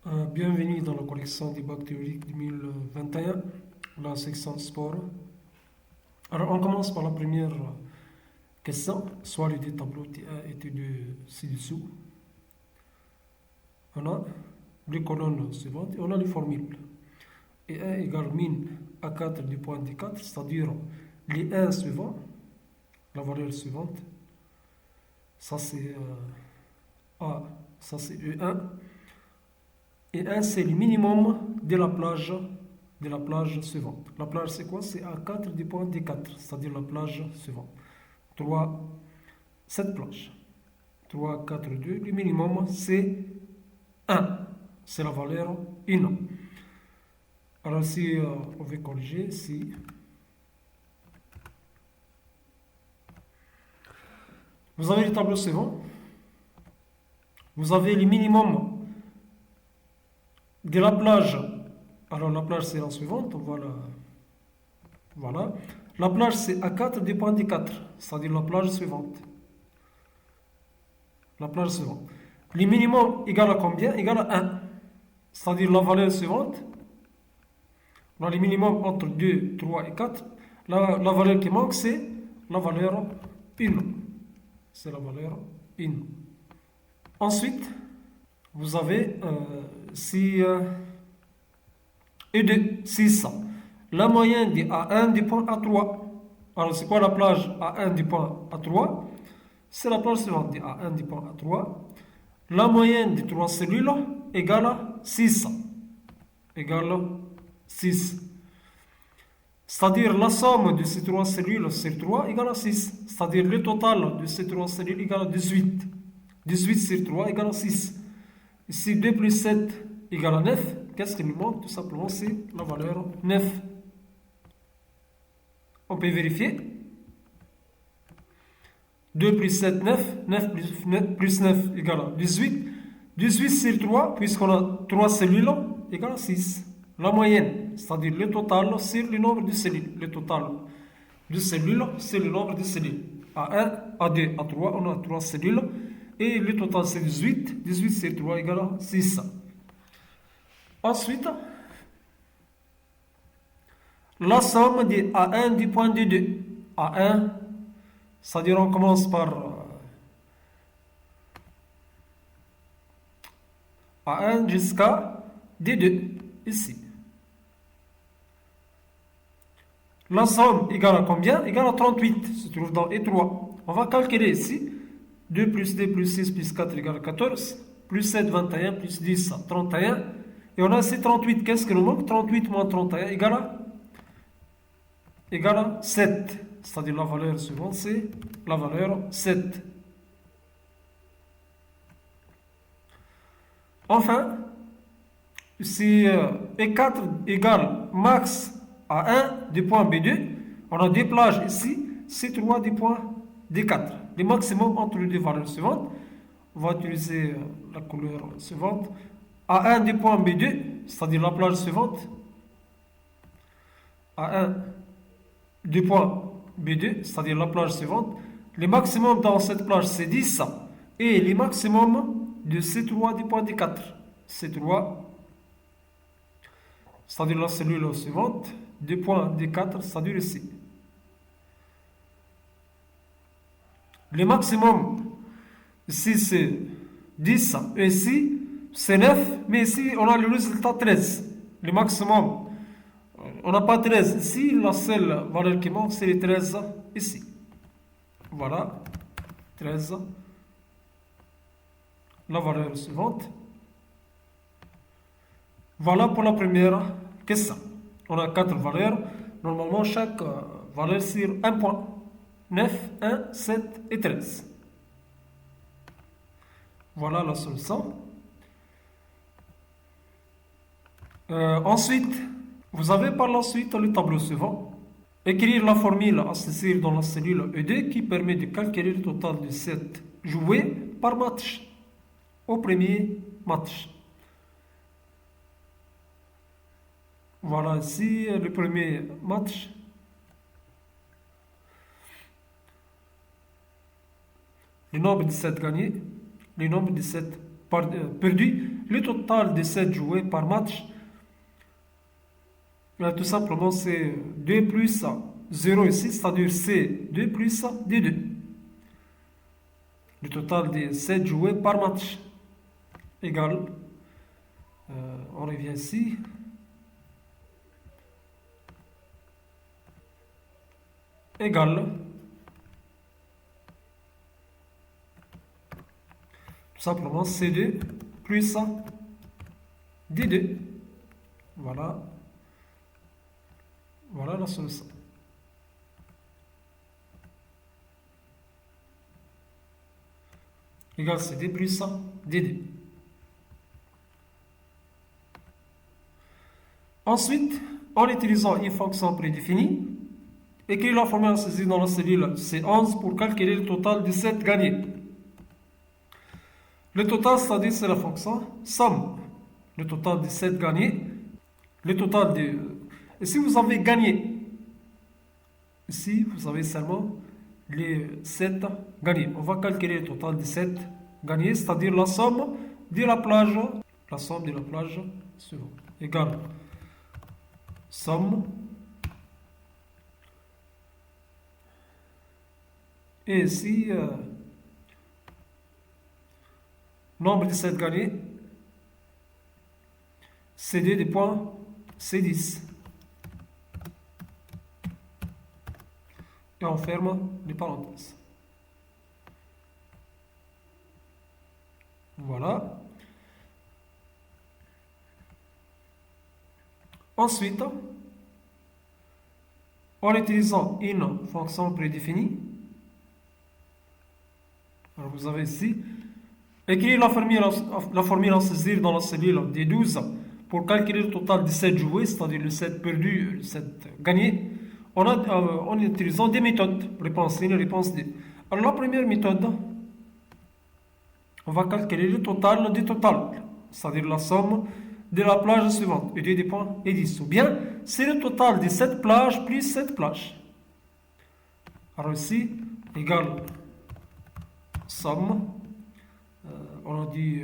Bienvenue dans la collection du bac théorique 2021, la section sport. Alors, on commence par la première question, soit les deux tableaux T1 et T2 ci-dessous. On a les colonnes suivantes et on a les formules. Et 1 égale min A4 du point D4, c'est-à-dire les 1 suivants, la valeur suivante. Ça c'est A, ça c'est E1. Et 1, c'est le minimum de la plage suivante. La plage, c'est quoi? C'est A4 du point D4, c'est-à-dire la plage suivante. 3, cette plage. 3, 4, 2. Le minimum, c'est 1. C'est la valeur 1. Alors, si on veut corriger, si vous avez le tableau suivant, vous avez le minimum de la plage. Alors la plage c'est la suivante, voilà. La plage c'est A4 du point D4, c'est-à-dire la plage suivante. La plage suivante. Le minimum égale à combien? Égale à 1. C'est-à-dire la valeur suivante. On a le minimum entre 2, 3 et 4. La valeur qui manque c'est la valeur 1. C'est la valeur 1. Ensuite, vous avez si E2, 6. La moyenne de A1 du point A3. Alors, c'est quoi la plage A1 du point A3? C'est la plage suivante de A1 du point A3. La moyenne des 3 cellules égale à 6. Égale 6. C'est-à-dire la somme de ces 3 cellules sur 3 égale à 6. C'est-à-dire le total de ces 3 cellules égale à 18. 18 sur 3 égale à 6. Ici, 2 plus 7 égale à 9. Qu'est-ce qui nous manque? Tout simplement, c'est la valeur 9. On peut vérifier. 2 plus 7, 9. 9 plus 9 égale à 18. 18 sur 3, puisqu'on a 3 cellules, égale à 6. La moyenne, c'est-à-dire le total sur le nombre de cellules. Le total de cellules, c'est le nombre de cellules. A1, A2, A3, on a 3 cellules. Et le total, c'est 18. 18 sur 3 égale à 6. Ensuite, la somme de A1 du point D2. A1, c'est-à-dire on commence par A1 jusqu'à D2, ici. La somme égale à combien? Égale à 38, se trouve dans E3. On va calculer ici. 2 plus 2 plus 6 plus 4 égale à 14. Plus 7, 21, plus 10, 31. Et on a ici 38. Qu'est-ce que nous manque? 38 moins 31 égale à 7. C'est-à-dire la valeur suivante, c'est la valeur 7. Enfin, si E4 égale max à 1 du point B2, on a deux plages ici, C3 du point D4. Le maximum entre les deux valeurs suivantes, on va utiliser la couleur suivante. A1 du point B2, c'est-à-dire la plage suivante. A1 du point B2, c'est-à-dire la plage suivante. Le maximum dans cette plage, c'est 10. Et le maximum de C3 du point D4. C3, c'est-à-dire la cellule suivante, du point D4, c'est-à-dire ici. Le maximum, ici c'est 10, et ici c'est 9, mais ici on a le résultat 13. Le maximum, on n'a pas 13 ici, la seule valeur qui manque c'est les 13 ici. Voilà, 13. La valeur suivante. Voilà pour la première question. On a 4 valeurs. Normalement, chaque valeur sur un point. 9, 1, 7 et 13. Voilà la solution. Ensuite, vous avez par la suite le tableau suivant. Écrire la formule à saisir dans la cellule E2 qui permet de calculer le total de 7 joués par match au premier match. Voilà ici le premier match. Le nombre de 7 gagnés, le nombre de 7 perdus. le total des sets joués par match, tout simplement, c'est 2 plus 0 ici, c'est-à-dire c'est 2 plus D2. Le total des sets joués par match égale, on revient ici, égale, tout simplement, C2 plus D2. Voilà. Voilà la solution. Égale CD plus DD. Ensuite, en utilisant une fonction prédéfinie, écrire la formule saisie dans la cellule C11 pour calculer le total des sets gagnés. Le total, c'est-à-dire c'est la fonction somme. Le total des sets gagnés. Le total des... Et si vous avez gagné, ici vous avez seulement les 7 gagnés. On va calculer le total des 7 gagnés, c'est-à-dire la somme de la plage suivante. Égale somme et ici nombre de 7 gagnés, CD des points C10. Et on ferme les parenthèses. Voilà. Ensuite, en utilisant une fonction prédéfinie, alors vous avez ici, écrire la formule à saisir dans la cellule D12 pour calculer le total des 7 joués, c'est-à-dire le 7 perdu, le 7 gagné, en utilisant des méthodes, réponse 1 et réponse 2. Alors la première méthode, on va calculer le total du total, c'est-à-dire la somme de la plage suivante, et des points et 10. Ou bien, c'est le total des 7 plages plus 7 plages. Alors ici, égale somme, on a dit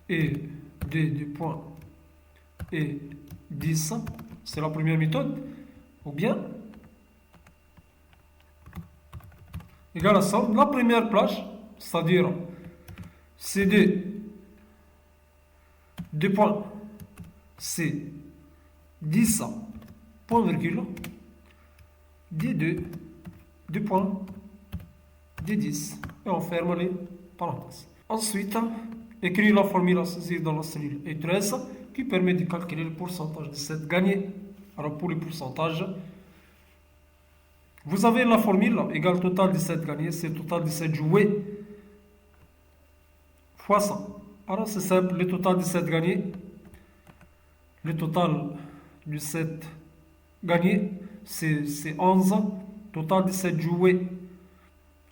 et des points et 10, c'est la première méthode. Ou bien, égale à somme, la première plage, c'est-à-dire CD 2 points, c'est 10 point virgule, D2, 2 points, D10, et on ferme les parenthèses. Ensuite, écrire la formule à saisir dans la cellule E13 qui permet de calculer le pourcentage de 7 gagnés. Alors pour le pourcentage, vous avez la formule égale total de 7 gagnés, c'est le total de 7 joués fois 100. Alors c'est simple, le total de 7 gagnés, le total de 7 gagnés, c'est 11, total de 7 joués,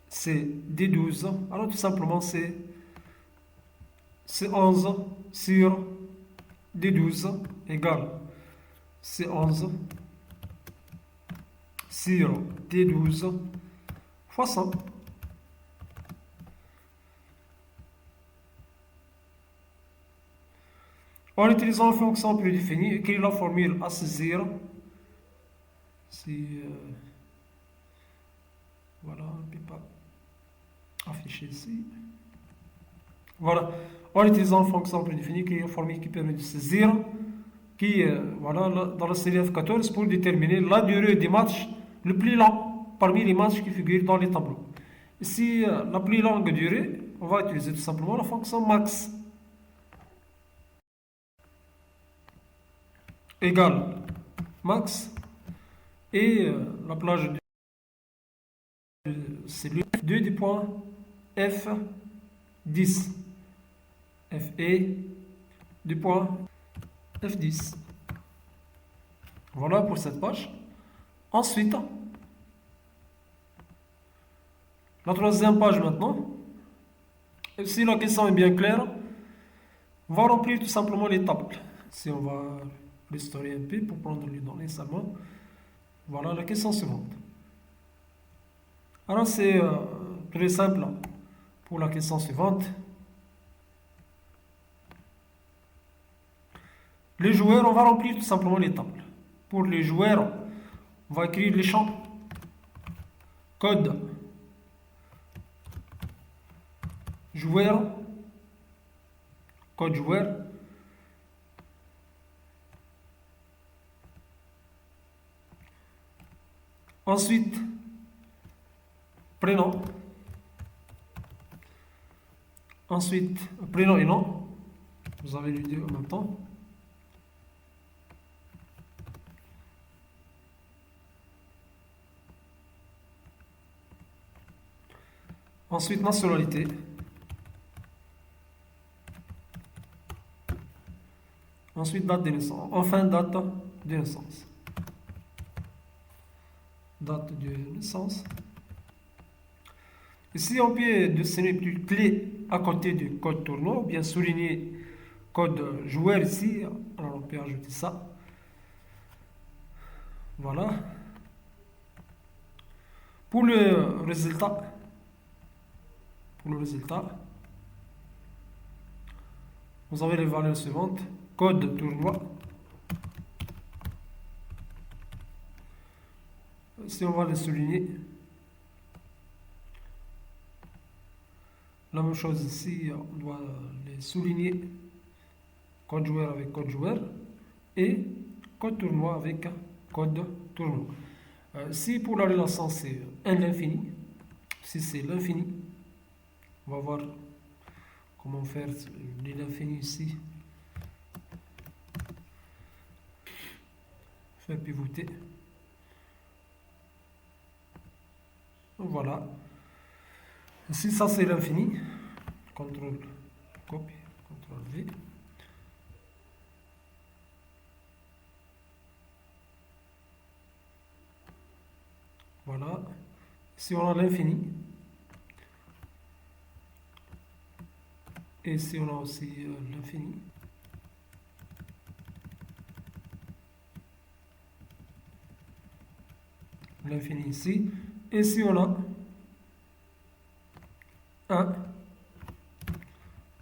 c'est D12. Alors tout simplement, c'est 11 sur D12 égale c'est 11 sur D12 fois 100. En utilisant une fonction prédéfinie, écrire la formule à saisir. Voilà, on ne peut pas afficher ici. Voilà. En utilisant une fonction prédéfinie, écrire une formule qui permet de saisir, voilà, dans la série F14 pour déterminer la durée des matchs le plus long parmi les matchs qui figurent dans les tableaux. Ici, la plus longue durée, on va utiliser tout simplement la fonction max. Égale max et la plage de cellule 2 du point F10. FE du point F10. Voilà pour cette page. Ensuite, la troisième page maintenant. Si la question est bien claire, on va remplir tout simplement les tables. Si on va restaurer un peu pour prendre les données seulement. Voilà la question suivante. Alors c'est très simple pour la question suivante. Les joueurs, on va remplir tout simplement les tables. Pour les joueurs, on va écrire les champs. Code joueur, code joueur. Ensuite, prénom. Ensuite, prénom et nom. Vous avez les deux en même temps. Ensuite, nationalité. Ensuite, date de naissance. Enfin, date de naissance. Date de naissance. Ici, on peut dessiner une petite clé à côté du code tournoi, ou bien souligner code joueur ici. Alors, on peut ajouter ça. Voilà. Pour le résultat, vous avez les valeurs suivantes. Code tournoi. Si on va les souligner, la même chose ici, on doit les souligner. Code joueur avec code joueur et code tournoi avec code tournoi. Si pour la relation c'est 1 l'infini, si c'est l'infini, on va voir comment faire l'infini ici. Faire pivoter. Voilà. Si ça c'est l'infini, CTRL copie, CTRL V. Voilà. Si on a l'infini, et si on a aussi l'infini, l'infini ici, et si on a 1,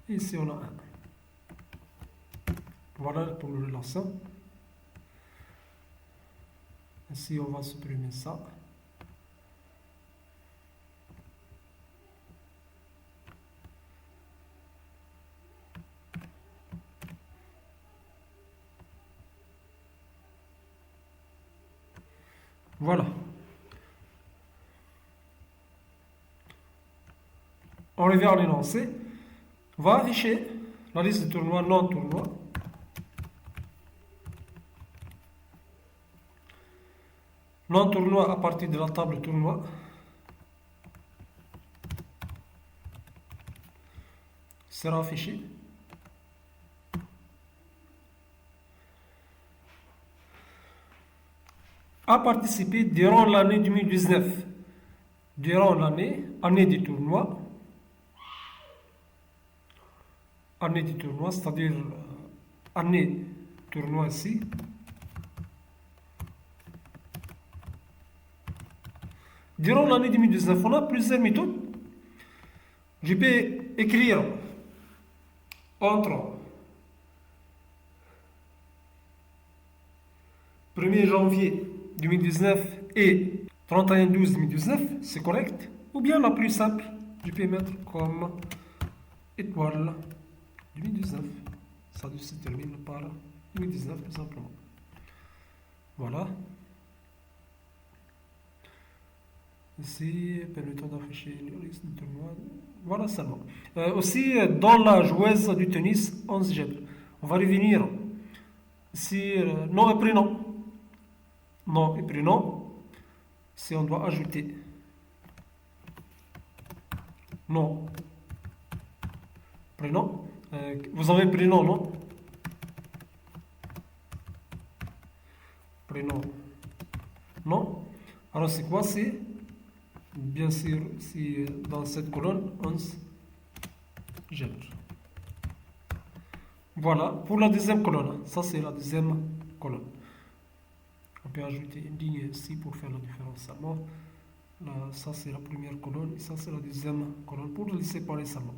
et si on a 1. Voilà pour le relation. Ici, on va supprimer ça. Voilà. On revient à l'énoncé. On va afficher la liste de tournois non tournois. Non tournoi à partir de la table tournoi. Sera affiché. A participé durant l'année 2019. Durant l'année, année du tournoi. Année du tournoi, c'est-à-dire année tournoi ici. Durant l'année 2019, on a plusieurs méthodes. Je peux écrire entre 1er janvier 2019 et 31/12/2019, c'est correct. Ou bien la plus simple, je peux mettre comme étoile 2019. Ça se termine par 2019 tout simplement. Voilà. Ici, permettant d'afficher les listes de tournois. Voilà seulement. Aussi, dans la joueuse du tennis 11 Gèbre, on va revenir ici, nom et prénom. Nom et prénom. Si on doit ajouter nom, prénom. Vous avez prénom, non? Prénom, non. Alors, c'est quoi? C'est bien sûr, si dans cette colonne, 11 Gèbre. Voilà, pour la deuxième colonne. Ça, c'est la deuxième colonne. On peut ajouter une ligne ici pour faire la différence seulement. Là, ça, c'est la première colonne et ça, c'est la deuxième colonne pour les séparer seulement.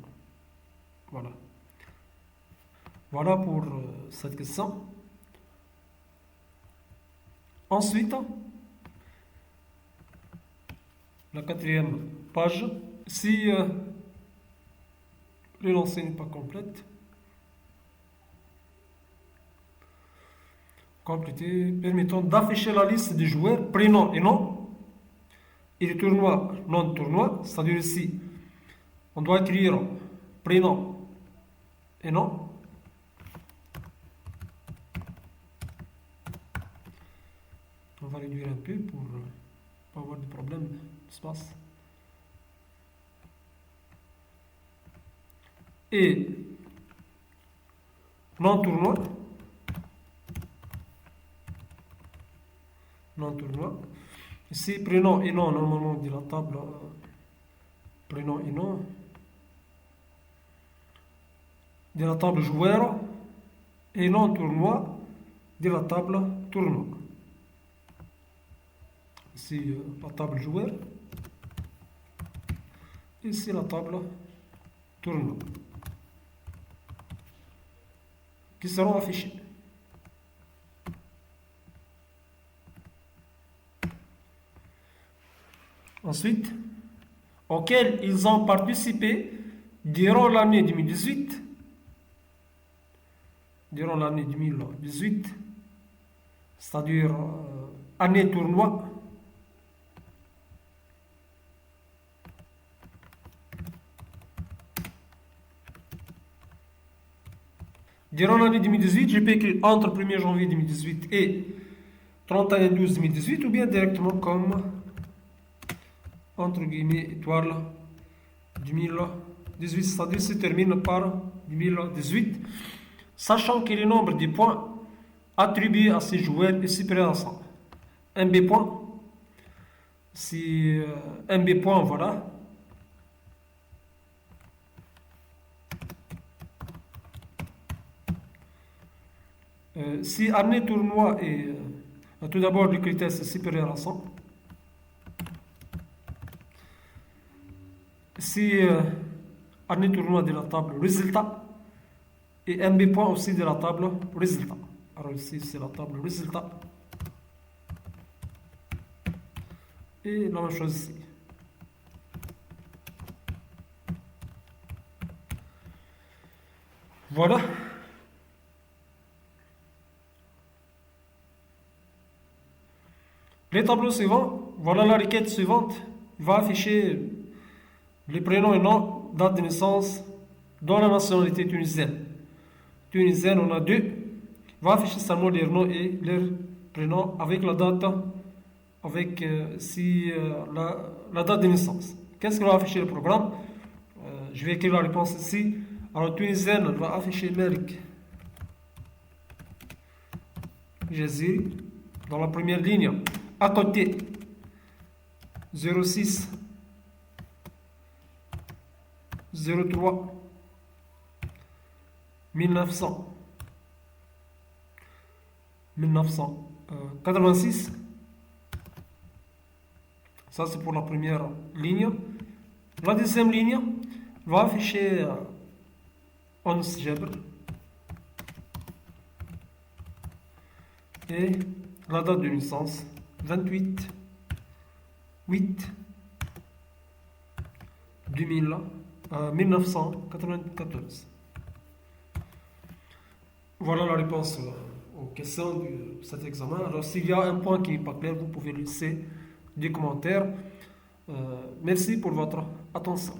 Voilà. Voilà pour cette question. Ensuite, la quatrième page, si le lancer n'est pas complète, compléter, permettant d'afficher la liste des joueurs, prénom et nom, et le tournoi, nom de tournoi, c'est-à-dire ici, on doit écrire prénom et nom. On va réduire un peu pour ne pas avoir de problème d'espace. Et nom tournoi. Nom tournoi. Ici, prénom et nom, normalement, de la table prénom et nom. De la table joueur. Et nom tournoi de la table tournoi. Ici, la table joueur. Ici, la table tournoi. Qui seront affichés. Ensuite, auxquels ils ont participé durant l'année 2018. Durant l'année 2018, c'est-à-dire année tournoi. Durant l'année 2018, je peux écrire entre 1er janvier 2018 et 31/12/2018 ou bien directement comme entre guillemets étoile 2018, c'est-à-dire se termine par 2018, sachant que le nombre de points attribués à ces joueurs est supérieur à 100. Un B point, si un B point, voilà. Si année tournoi est tout d'abord le critère c'est supérieur à 100. Si année tournoi de la table résultat et MB point aussi de la table résultat. Alors ici c'est la table résultat. Et la même chose ici. Voilà. Les tableaux suivants, voilà la requête suivante. Il va afficher les prénoms et noms, date de naissance, dans la nationalité tunisienne. Tunisienne, on a deux. Il va afficher seulement leurs noms et leurs prénoms avec la date, avec la date de naissance. Qu'est-ce que va afficher le programme? Je vais écrire la réponse ici. Alors, tunisienne, elle va afficher Merck Jaziri dans la première ligne. À côté, 06 03 1986. Ça, c'est pour la première ligne. La deuxième ligne va afficher Ons Jebr et la date de naissance 28 8 1994. Voilà la réponse aux questions de cet examen. Alors s'il y a un point qui n'est pas clair, vous pouvez laisser des commentaires. Merci pour votre attention.